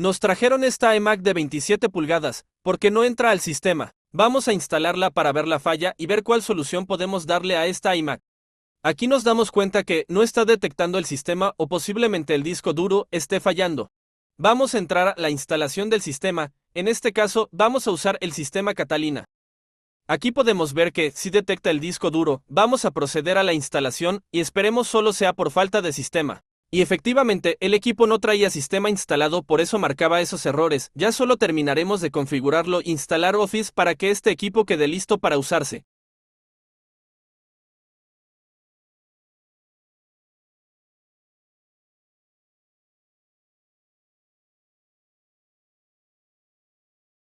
Nos trajeron esta iMac de 27 pulgadas, porque no entra al sistema. Vamos a instalarla para ver la falla y ver cuál solución podemos darle a esta iMac. Aquí nos damos cuenta que no está detectando el sistema o posiblemente el disco duro esté fallando. Vamos a entrar a la instalación del sistema, en este caso vamos a usar el sistema Catalina. Aquí podemos ver que si detecta el disco duro, vamos a proceder a la instalación y esperemos solo sea por falta de sistema. Y efectivamente, el equipo no traía sistema instalado, por eso marcaba esos errores. Ya solo terminaremos de configurarlo, instalar Office para que este equipo quede listo para usarse.